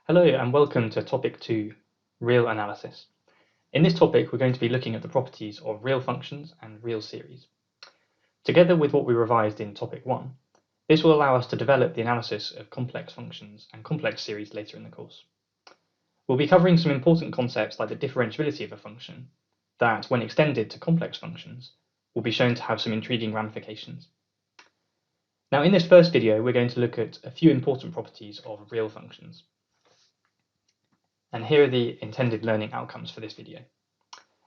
Hello and welcome to topic 2, real analysis. In this topic, we're going to be looking at the properties of real functions and real series. Together with what we revised in topic 1, this will allow us to develop the analysis of complex functions and complex series later in the course. We'll be covering some important concepts like the differentiability of a function that, when extended to complex functions, will be shown to have some intriguing ramifications. Now, in this first video, we're going to look at a few important properties of real functions. And here are the intended learning outcomes for this video.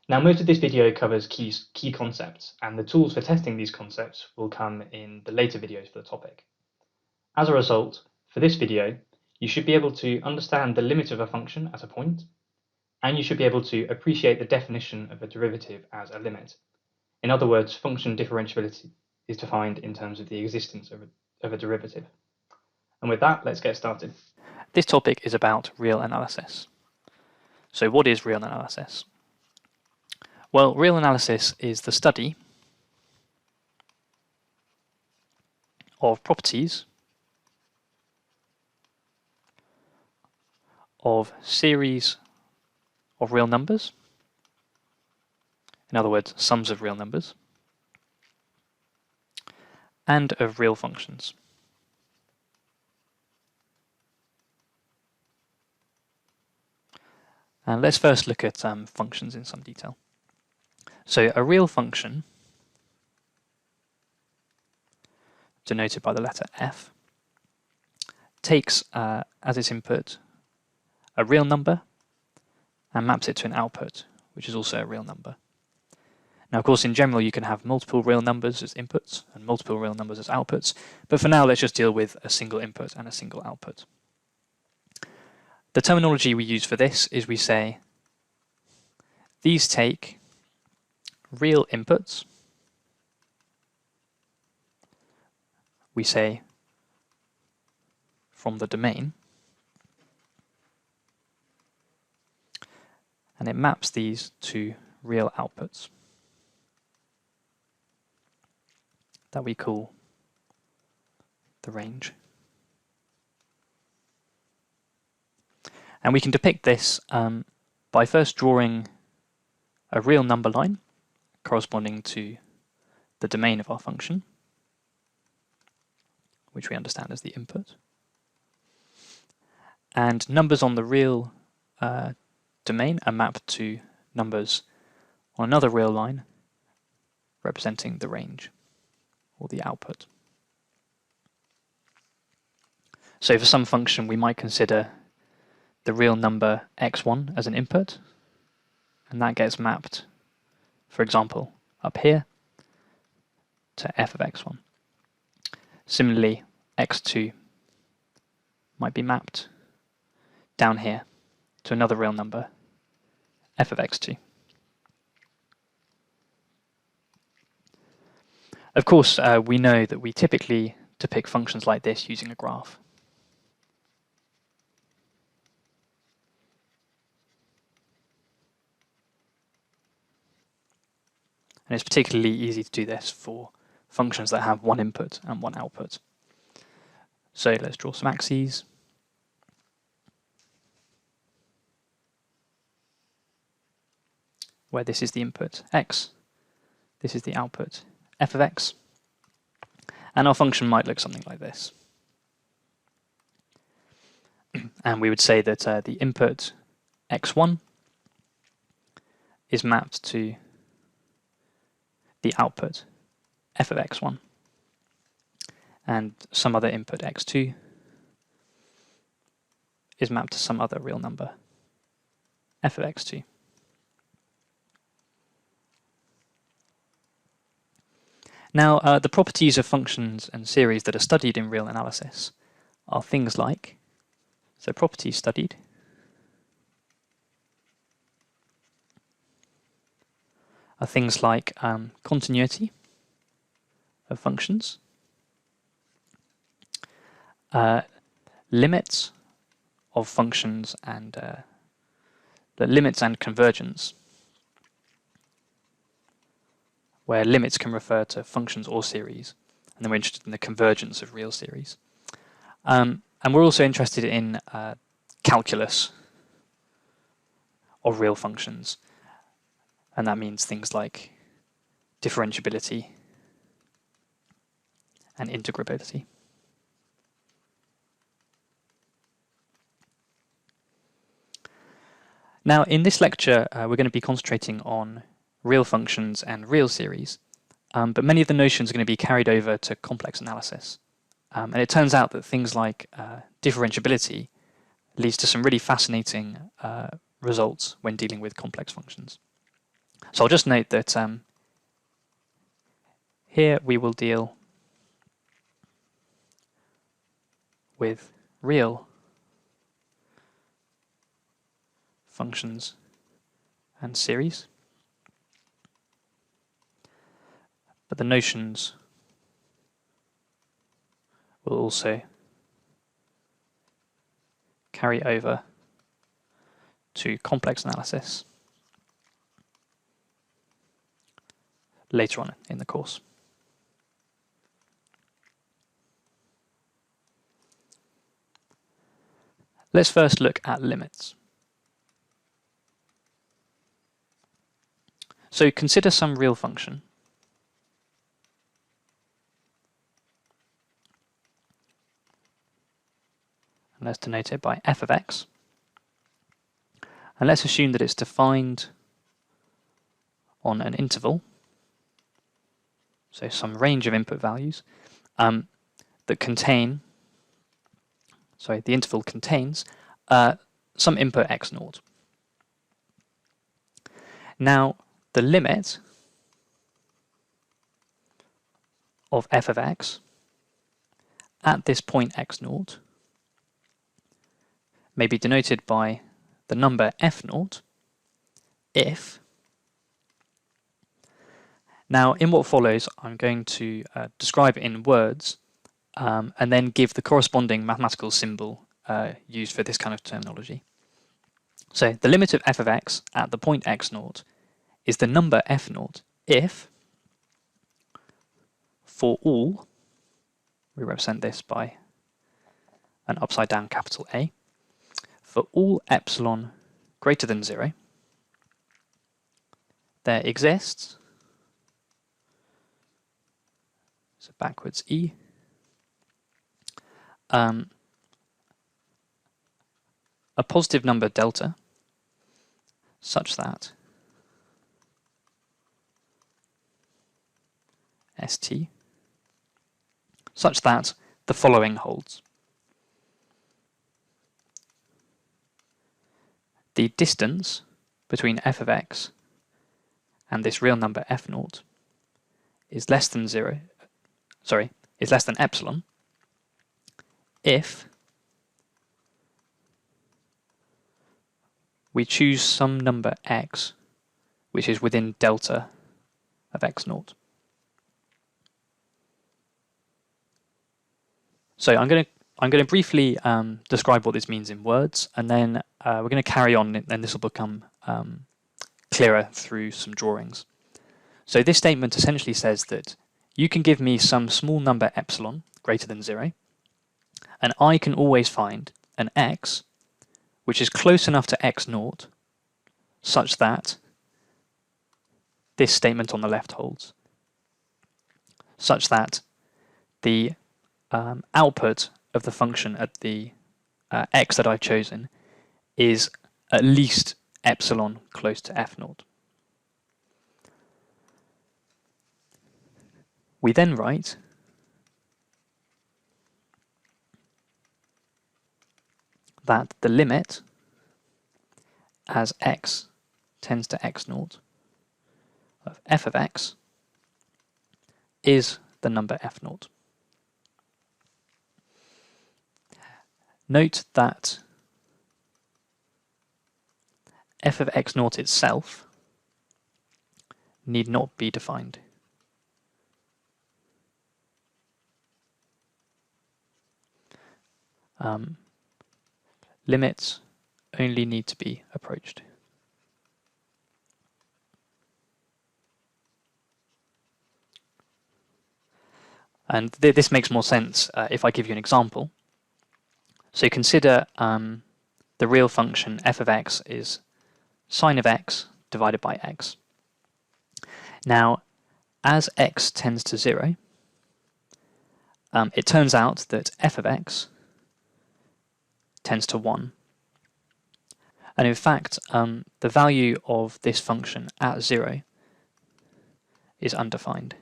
Now, most of this video covers key concepts, and the tools for testing these concepts will come in the later videos for the topic. As a result, for this video, you should be able to understand the limit of a function at a point, and you should be able to appreciate the definition of a derivative as a limit. In other words, function differentiability is defined in terms of the existence of a derivative. And with that, let's get started. This topic is about real analysis. So what is real analysis? Well, real analysis is the study of properties of series of real numbers, in other words, sums of real numbers, and of real functions. And let's first look at functions in some detail. So a real function, denoted by the letter f, takes as its input a real number and maps it to an output, which is also a real number. Now, of course, in general, you can have multiple real numbers as inputs and multiple real numbers as outputs, but for now, let's just deal with a single input and a single output. The terminology we use for this is we say these take real inputs, we say from the domain, and it maps these to real outputs that we call the range. And we can depict this by first drawing a real number line corresponding to the domain of our function, which we understand as the input. And numbers on the real domain are mapped to numbers on another real line representing the range or the output. So for some function, we might consider the real number x1 as an input, and that gets mapped, for example, up here to f of x1. Similarly, x2 might be mapped down here to another real number, f of x2. Of course, we know that we typically depict functions like this using a graph. And it's particularly easy to do this for functions that have one input and one output. So let's draw some axes. Where this is the input x, this is the output f of x, and our function might look something like this. And we would say that the input x1 is mapped to the output f of x1, and some other input x2 is mapped to some other real number f of x2. Now, the properties of functions and series that are studied in real analysis are things like, so properties studied are things like continuity of functions, limits of functions, and the limits and convergence, where limits can refer to functions or series, and then we're interested in the convergence of real series. And we're also interested in calculus of real functions, and that means things like differentiability and integrability. Now, in this lecture, we're going to be concentrating on real functions and real series, but many of the notions are going to be carried over to complex analysis. And it turns out that things like differentiability leads to some really fascinating results when dealing with complex functions. So I'll just note that here we will deal with real functions and series, but the notions will also carry over to complex analysis later on in the course. Let's first look at limits. So consider some real function. And let's denote it by f of x. And let's assume that it's defined on an interval, so some range of input values that contain, the interval contains some input x naught. Now, the limit of f of x at this point x naught may be denoted by the number f naught if. Now, in what follows, I'm going to describe it in words and then give the corresponding mathematical symbol used for this kind of terminology. So the limit of f of x at the point x naught is the number f naught if, for all, we represent this by an upside down capital A, for all epsilon greater than 0, there exists, so backwards E, a positive number delta such that ST, such that the following holds. The distance between f of x and this real number f naught is less than epsilon if we choose some number x which is within delta of x naught. So I'm going to briefly describe what this means in words, and then we're going to carry on, and this will become clearer through some drawings. So this statement essentially says that you can give me some small number epsilon greater than 0, and I can always find an x which is close enough to x naught such that this statement on the left holds, such that the output of the function at the x that I've chosen is at least epsilon close to f naught. We then write that the limit as x tends to x naught of f of x is the number f naught. Note that f of x naught itself need not be defined. Limits only need to be approached. And this makes more sense if I give you an example. So consider the real function f of x is sine of x divided by x. Now, as x tends to 0, it turns out that f of x tends to 1. And in fact, the value of this function at 0 is undefined,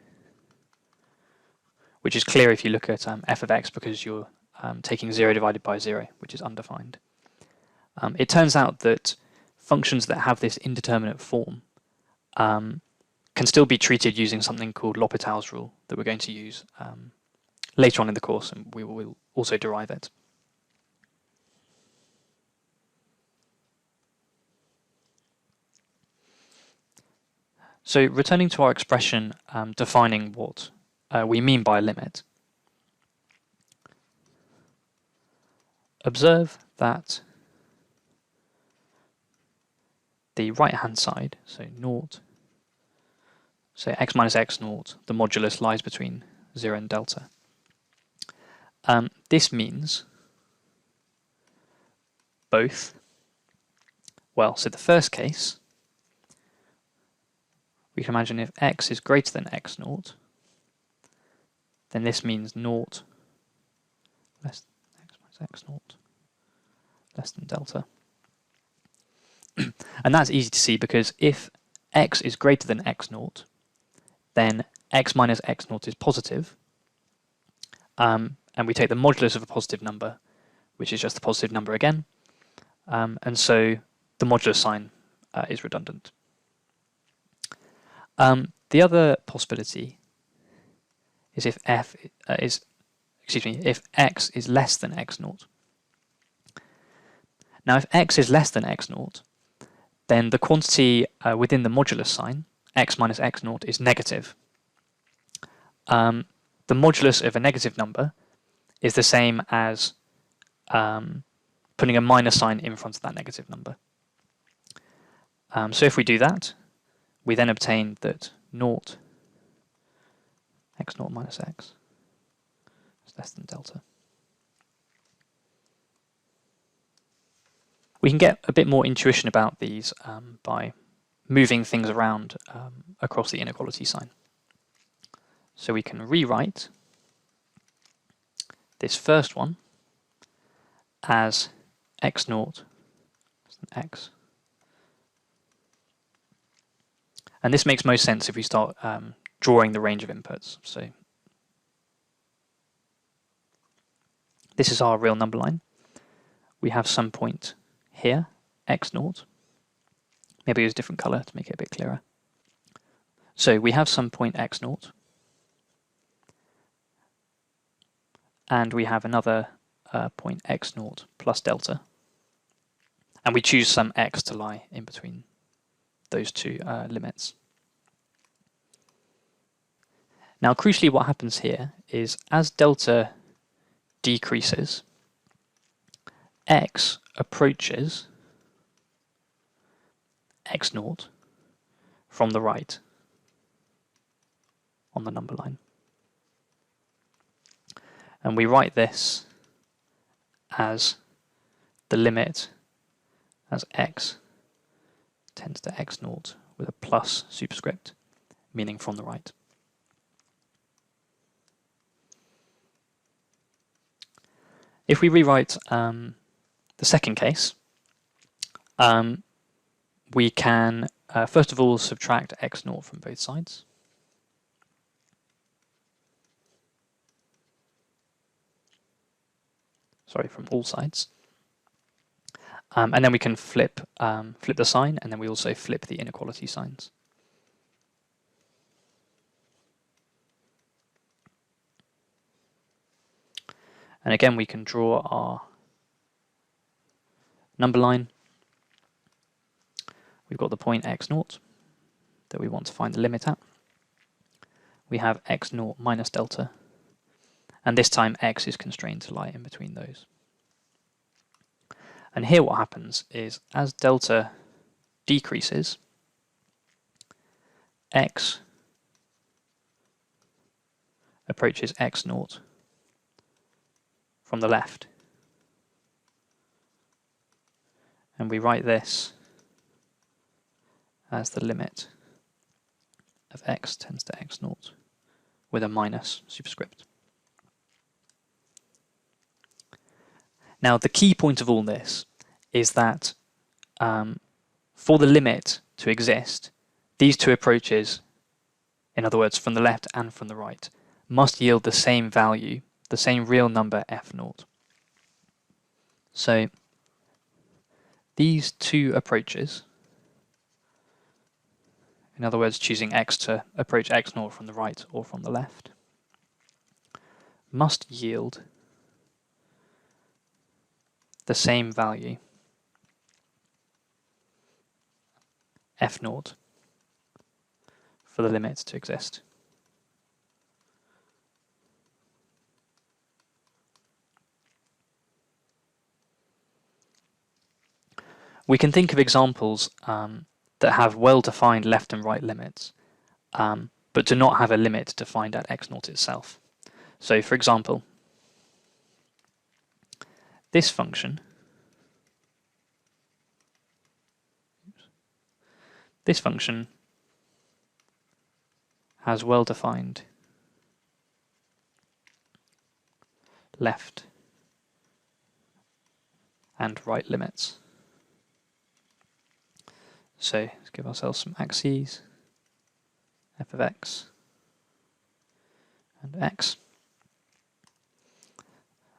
which is clear if you look at f of x, because you're taking 0 divided by 0, which is undefined. It turns out that functions that have this indeterminate form can still be treated using something called L'Hopital's rule that we're going to use later on in the course, and we will also derive it. So returning to our expression defining what we mean by a limit, observe that the right-hand side, so naught, so x minus x naught, the modulus lies between 0 and delta. This means both, well, so the first case, we can imagine if x is greater than x naught, then this means naught less than x minus x naught less than delta. And that's easy to see, because if x is greater than x naught, then x minus x naught is positive, and we take the modulus of a positive number, which is just a positive number again, and so the modulus sign is redundant. The other possibility is if if x is less than x naught. Now, if x is less than x naught, then the quantity within the modulus sign, x minus x naught, is negative. The modulus of a negative number is the same as putting a minus sign in front of that negative number. So if we do that, we then obtain that naught x naught minus x is less than delta. We can get a bit more intuition about these by moving things around across the inequality sign. So we can rewrite this first one as x naught less than x. And this makes most sense if we start drawing the range of inputs. So this is our real number line. We have some point here, x naught. Maybe use a different color to make it a bit clearer. So we have some point x naught, and we have another point x naught plus delta, and we choose some x to lie in between those two limits. Now, crucially, what happens here is as delta decreases, x approaches x naught from the right on the number line. And we write this as the limit as x tends to x naught with a plus superscript, meaning from the right. If we rewrite the second case, we can first of all subtract x naught from both sides. Sorry, from all sides. And then we can flip the sign, and then we also flip the inequality signs. And again, we can draw our number line. We've got the point x naught that we want to find the limit at. We have x naught minus delta, and this time x is constrained to lie in between those. And here what happens is as delta decreases, x approaches x naught from the left. and we write this as the limit of x tends to x naught with a minus superscript. Now the key point of all this is that for the limit to exist, these two approaches, in other words from the left and from the right, must yield the same value, the same real number f naught. So these two approaches, in other words choosing x to approach x naught from the right or from the left, must yield the same value f naught for the limit to exist. We can think of examples that have well-defined left and right limits, but do not have a limit defined at x naught itself. So for example, this function has well-defined left and right limits. So let's give ourselves some axes, f of x and x.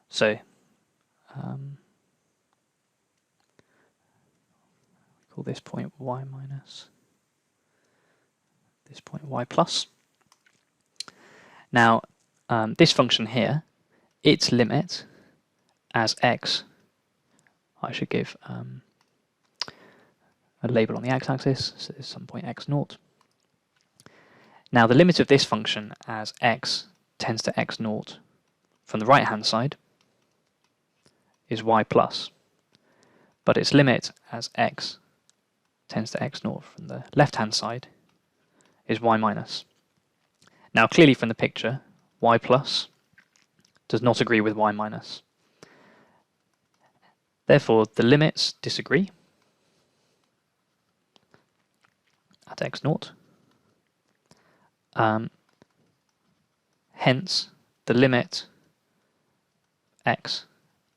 So call this point y minus, this point y plus. Now this function here, its limit as x, I should give a label on the x-axis, so there's some point x naught. Now the limit of this function as x tends to x naught from the right hand side is y plus, but its limit as x tends to x naught from the left hand side is y minus. Now clearly from the picture, y plus does not agree with y minus. Therefore the limits disagree at x naught. Hence the limit x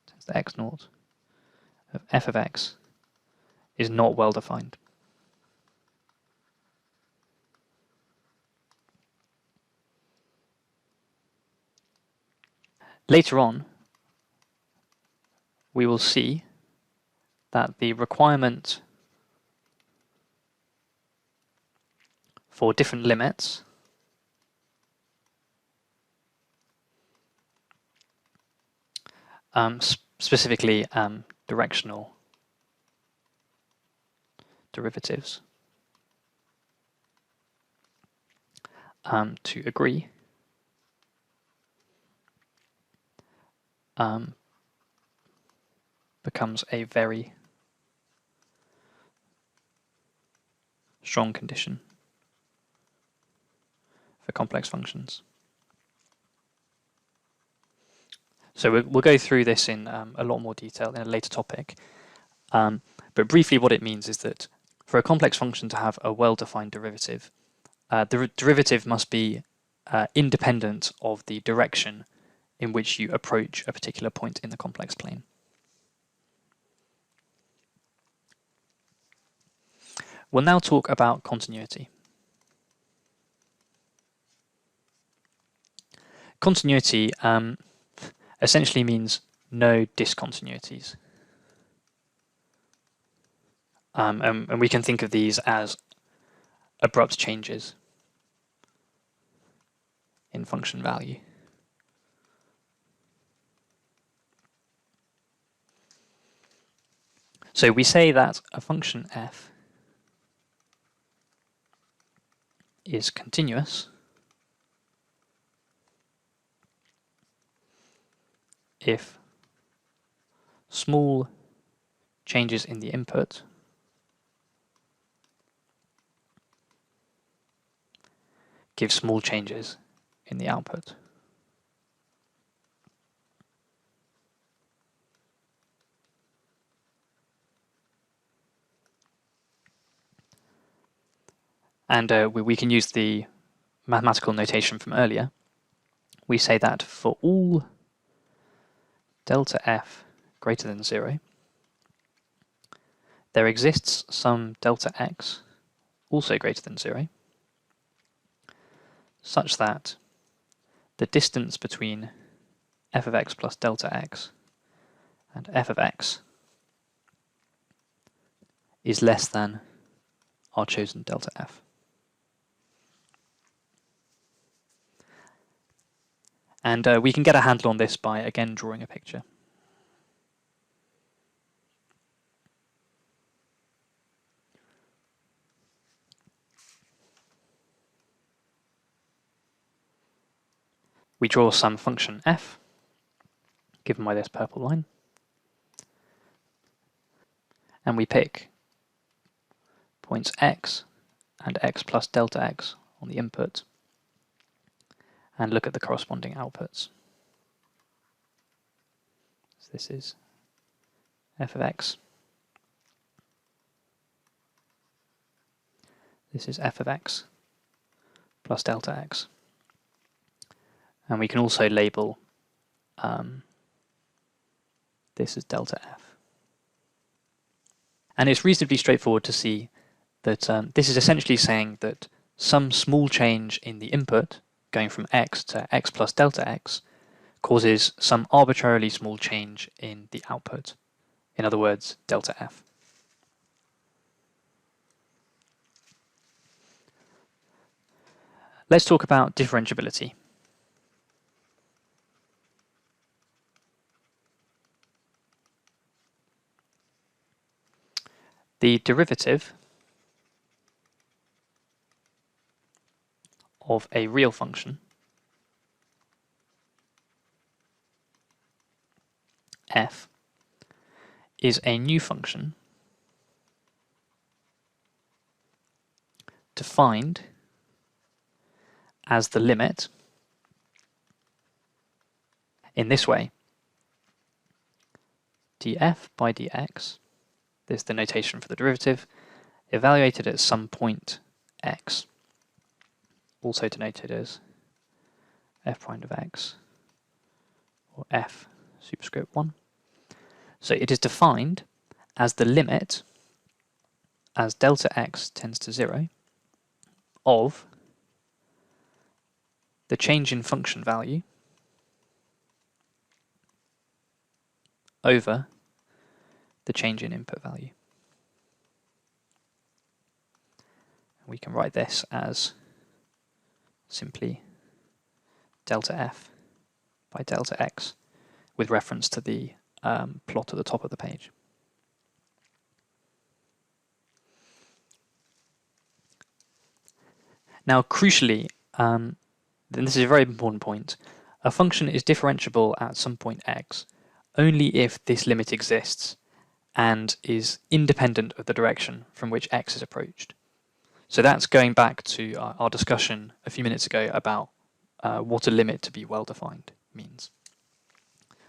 tends to x naught of f of x is not well defined. Later on, we will see that the requirement for different limits specifically directional derivatives to agree becomes a very strong condition for complex functions. So we'll go through this in a lot more detail in a later topic, but briefly what it means is that for a complex function to have a well-defined derivative, the derivative must be independent of the direction in which you approach a particular point in the complex plane. We'll now talk about continuity. Continuity essentially means no discontinuities. And we can think of these as abrupt changes in function value. So we say that a function f is continuous if small changes in the input give small changes in the output. And we can use the mathematical notation from earlier. We say that for all delta f greater than 0, there exists some delta x also greater than 0, such that the distance between f of x plus delta x and f of x is less than our chosen delta f. And we can get a handle on this by, again, drawing a picture. We draw some function f, given by this purple line, and we pick points x and x plus delta x on the input, and look at the corresponding outputs. So this is f of x. This is f of x plus delta x. And we can also label this as delta f. And it's reasonably straightforward to see that this is essentially saying that some small change in the input, going from x to x plus delta x, causes some arbitrarily small change in the output. In other words, delta f. Let's talk about differentiability. The derivative of a real function f is a new function defined as the limit in this way: df by dx, this is the notation for the derivative, evaluated at some point x, also denoted as f prime of x, or f superscript 1. So it is defined as the limit, as delta x tends to 0, of the change in function value over the change in input value. We can write this as simply delta f by delta x with reference to the plot at the top of the page. Now, crucially, and this is a very important point, a function is differentiable at some point x only if this limit exists and is independent of the direction from which x is approached. So that's going back to our discussion a few minutes ago about what a limit to be well defined means.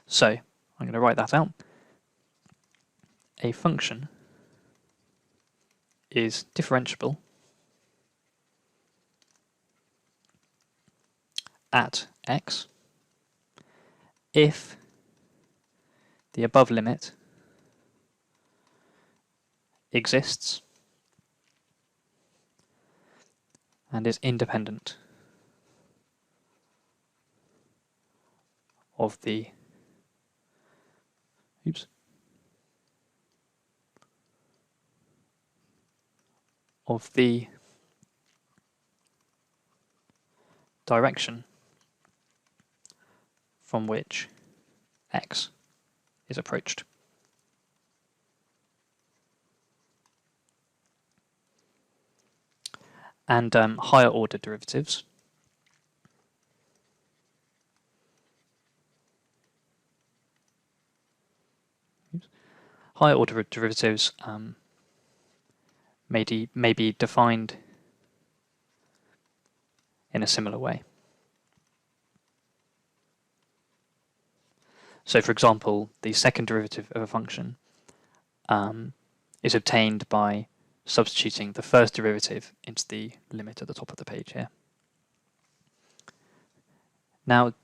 So I'm going to write that out. A function is differentiable at x if the above limit exists and is independent of the direction from which x is approached. And higher order derivatives may be defined in a similar way. So, for example, the second derivative of a function is obtained by substituting the first derivative into the limit at the top of the page here. Now,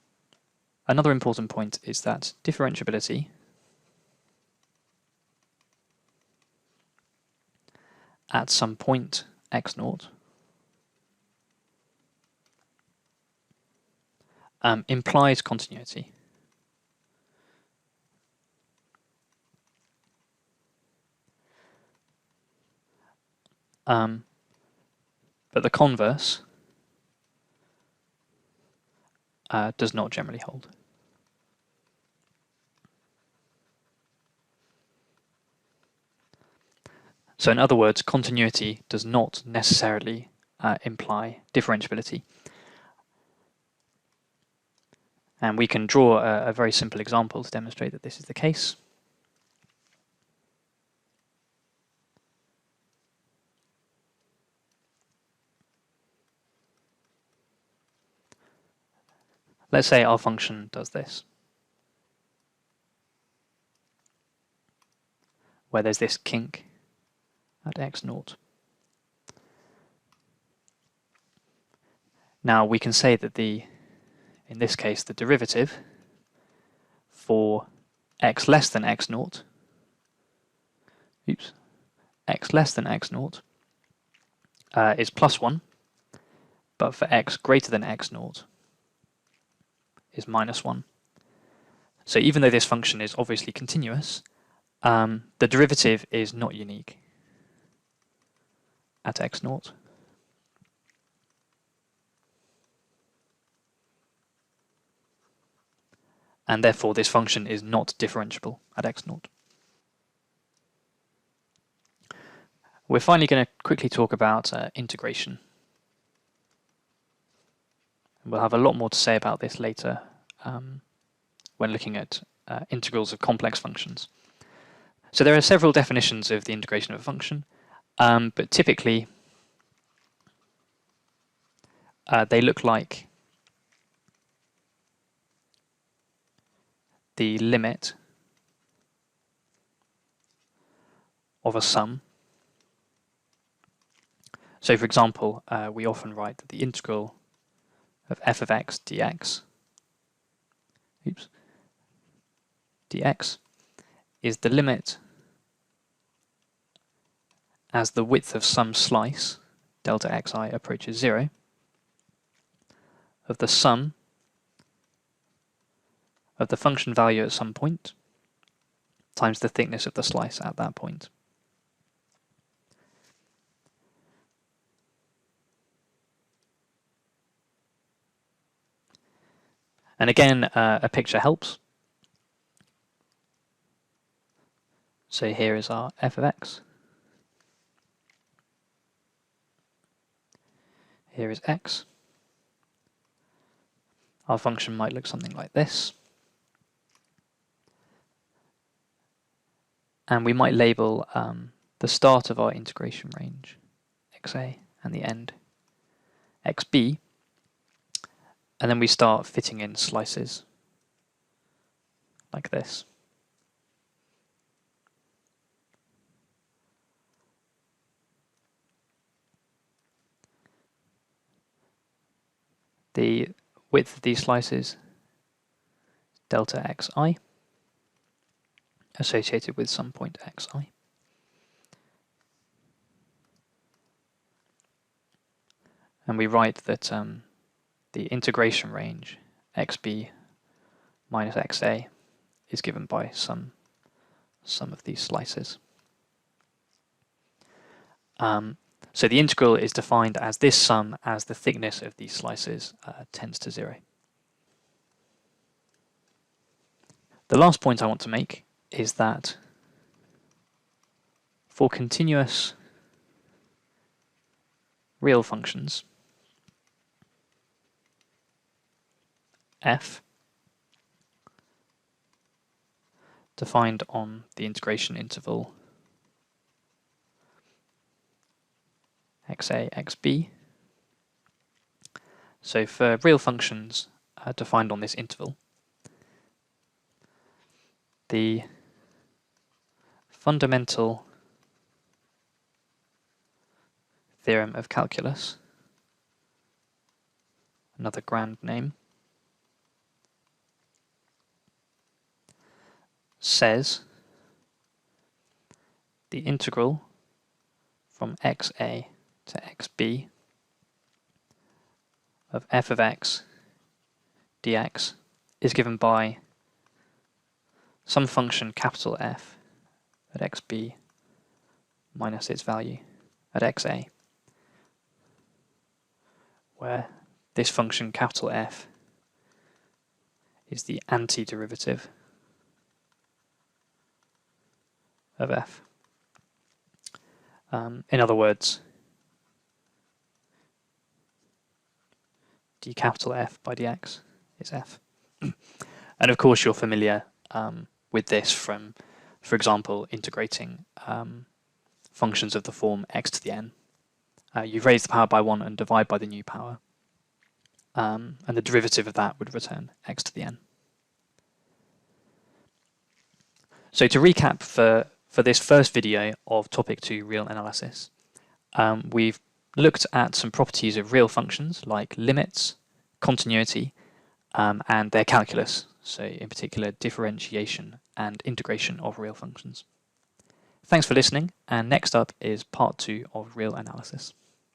another important point is that differentiability at some point x0 implies continuity. But the converse does not generally hold. So in other words, continuity does not necessarily imply differentiability. And we can draw a very simple example to demonstrate that this is the case. Let's say our function does this, where there's this kink at x0. Now we can say that in this case, the derivative for x less than x0, x less than x0 is +1, but for x greater than x0 is -1. So even though this function is obviously continuous, the derivative is not unique at x0. And therefore this function is not differentiable at x0. We're finally going to quickly talk about integration. We'll have a lot more to say about this later when looking at integrals of complex functions. So there are several definitions of the integration of a function, but typically they look like the limit of a sum. So for example, we often write that the integral of f of x dx is the limit as the width of some slice, delta xi, approaches 0, of the sum of the function value at some point times the thickness of the slice at that point. And again, a picture helps. So here is our f of x. Here is x. Our function might look something like this. And we might label the start of our integration range xa and the end xb. And then we start fitting in slices like this. The width of these slices is delta xi, associated with some point xi. And we write that the integration range xb minus xa is given by some of these slices. So the integral is defined as this sum as the thickness of these slices tends to 0. The last point I want to make is that for continuous real functions, f defined on the integration interval xa, xb. So for real functions defined on this interval, the fundamental theorem of calculus, another grand name, says the integral from xa to xb of f of x dx is given by some function capital F at xb minus its value at xa, where this function capital F is the antiderivative of f. In other words, d capital F by dx is f. And of course you're familiar with this from, for example, integrating functions of the form x to the n. You raise the power by 1 and divide by the new power, and the derivative of that would return x to the n. So to recap for this first video of topic 2, real analysis, we've looked at some properties of real functions like limits, continuity, and their calculus, so in particular differentiation and integration of real functions. Thanks for listening, and next up is part 2 of real analysis.